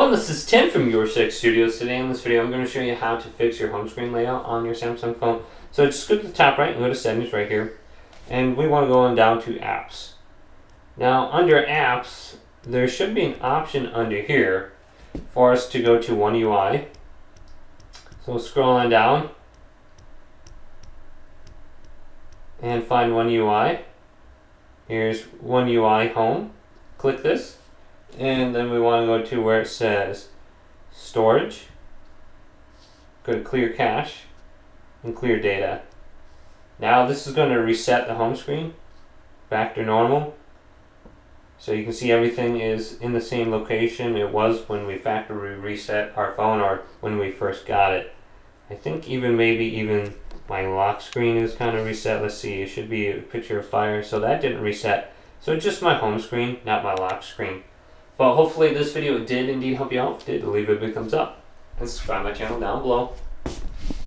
Well, this is Tim from Your Six Studios. Today in this video I'm going to show you how to fix your home screen layout on your Samsung phone. So just go to the top right and go to settings right here, and we want to go on down to apps. Now under apps there should be an option under here for us to go to One UI. So scroll on down and find One UI. Here's One UI Home. Click this. And then we want to go to where it says storage, go to clear cache and clear data. Now this is going to reset the home screen back to normal, so you can see everything is in the same location it was when we factory reset our phone or when we first got it. I think maybe even my lock screen is kind of reset. Let's see, it should be a picture of fire, so that didn't reset. So it's just my home screen, not my lock screen. But hopefully this video did indeed help you out. Did leave a big thumbs up and subscribe my channel down below.